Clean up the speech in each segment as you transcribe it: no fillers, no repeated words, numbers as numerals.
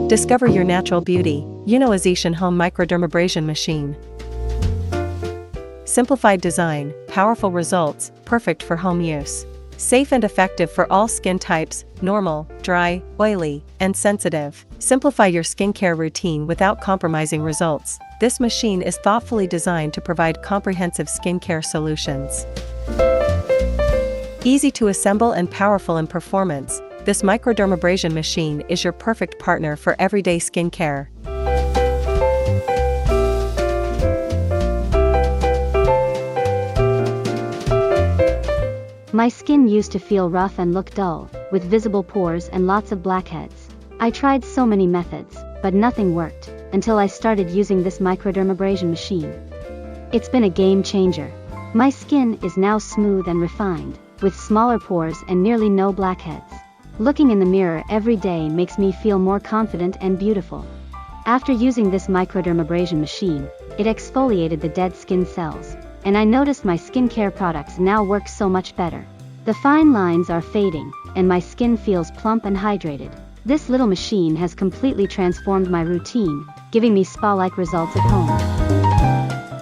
Discover your natural beauty. Mychway-US Home Microdermabrasion Machine. Simplified design, powerful results, perfect for home use. Safe and effective for all skin types, normal, dry, oily, and sensitive. Simplify your skincare routine without compromising results. This machine is thoughtfully designed to provide comprehensive skincare solutions. Easy to assemble and powerful in performance, this microdermabrasion machine is your perfect partner for everyday skincare. My skin used to feel rough and look dull, with visible pores and lots of blackheads. I tried so many methods, but nothing worked, until I started using this microdermabrasion machine. It's been a game changer. My skin is now smooth and refined, with smaller pores and nearly no blackheads. Looking in the mirror every day makes me feel more confident and beautiful. After using this microdermabrasion machine, it exfoliated the dead skin cells, and I noticed my skincare products now work so much better. The fine lines are fading, and my skin feels plump and hydrated. This little machine has completely transformed my routine, giving me spa-like results at home.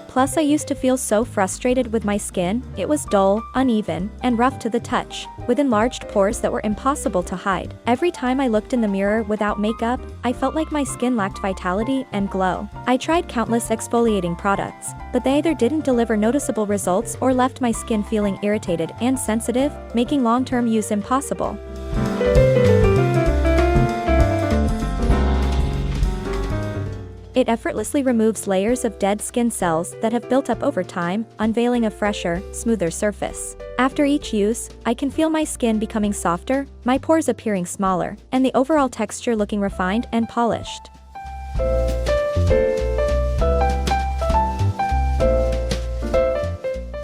Plus, I used to feel so frustrated with my skin. It was dull, uneven, and rough to the touch, with enlarged pores that were impossible to hide. Every time I looked in the mirror without makeup, I felt like my skin lacked vitality and glow. I tried countless exfoliating products, but they either didn't deliver noticeable results or left my skin feeling irritated and sensitive, making long-term use impossible. It effortlessly removes layers of dead skin cells that have built up over time, unveiling a fresher, smoother surface. After each use, I can feel my skin becoming softer, my pores appearing smaller, and the overall texture looking refined and polished.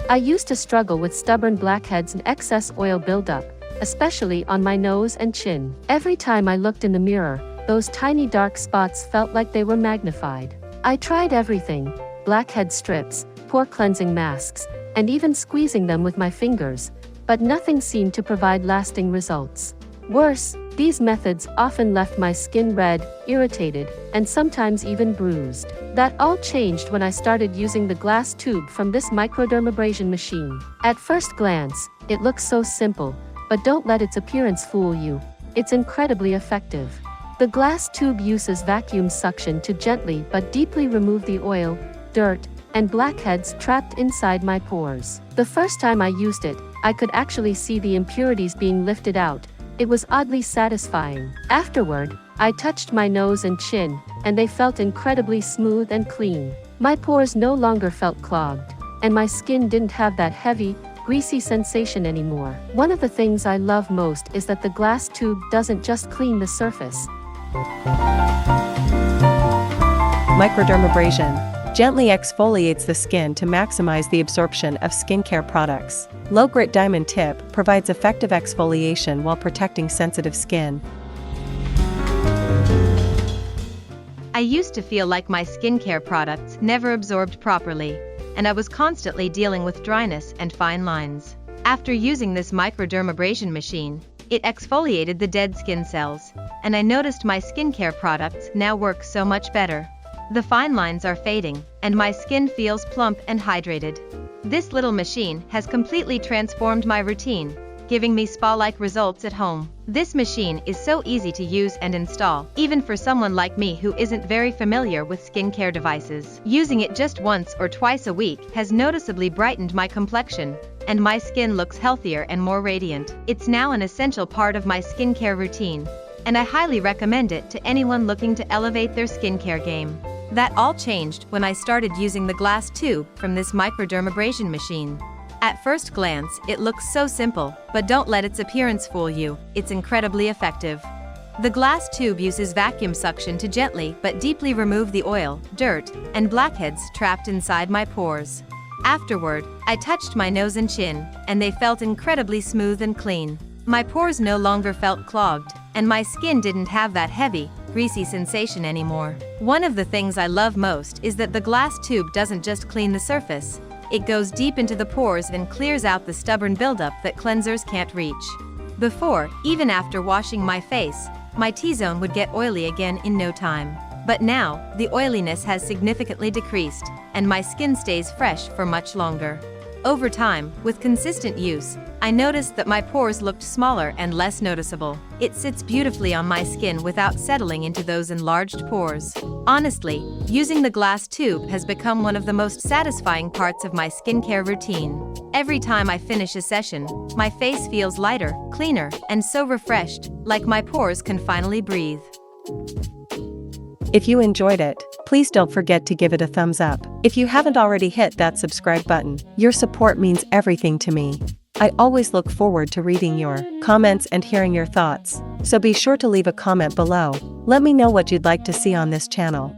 I used to struggle with stubborn blackheads and excess oil buildup, especially on my nose and chin. Every time I looked in the mirror, those tiny dark spots felt like they were magnified. I tried everything: blackhead strips, pore cleansing masks, and even squeezing them with my fingers, but nothing seemed to provide lasting results. Worse, these methods often left my skin red, irritated, and sometimes even bruised. That all changed when I started using the glass tube from this microdermabrasion machine. At first glance, it looks so simple, but don't let its appearance fool you. It's incredibly effective. The glass tube uses vacuum suction to gently but deeply remove the oil, dirt, and blackheads trapped inside my pores. The first time I used it, I could actually see the impurities being lifted out. It was oddly satisfying. Afterward, I touched my nose and chin, and they felt incredibly smooth and clean. My pores no longer felt clogged, and my skin didn't have that heavy, greasy sensation anymore. One of the things I love most is that the glass tube doesn't just clean the surface. Microdermabrasion gently exfoliates the skin to maximize the absorption of skincare products. Low-grit diamond tip provides effective exfoliation while protecting sensitive skin. I used to feel like my skincare products never absorbed properly, and I was constantly dealing with dryness and fine lines. After using this microdermabrasion machine, it exfoliated the dead skin cells, and I noticed my skincare products now work so much better. The fine lines are fading, and my skin feels plump and hydrated. This little machine has completely transformed my routine, giving me spa-like results at home. This machine is so easy to use and install, even for someone like me who isn't very familiar with skincare devices. Using it just once or twice a week has noticeably brightened my complexion, and my skin looks healthier and more radiant. It's now an essential part of my skincare routine, and I highly recommend it to anyone looking to elevate their skincare game. That all changed when I started using the glass tube from this microdermabrasion machine. At first glance, it looks so simple, but don't let its appearance fool you. It's incredibly effective. The glass tube uses vacuum suction to gently but deeply remove the oil, dirt, and blackheads trapped inside my pores. Afterward, I touched my nose and chin, and they felt incredibly smooth and clean. My pores no longer felt clogged, and my skin didn't have that heavy, greasy sensation anymore. One of the things I love most is that the glass tube doesn't just clean the surface. It goes deep into the pores and clears out the stubborn buildup that cleansers can't reach. Before, even after washing my face, my T-zone would get oily again in no time. But now, the oiliness has significantly decreased, and my skin stays fresh for much longer. Over time, with consistent use, I noticed that my pores looked smaller and less noticeable. It sits beautifully on my skin without settling into those enlarged pores. Honestly, using the glass tube has become one of the most satisfying parts of my skincare routine. Every time I finish a session, my face feels lighter, cleaner, and so refreshed, like my pores can finally breathe. If you enjoyed it, please don't forget to give it a thumbs up. If you haven't already hit that subscribe button, your support means everything to me. I always look forward to reading your comments and hearing your thoughts, so be sure to leave a comment below. Let me know what you'd like to see on this channel.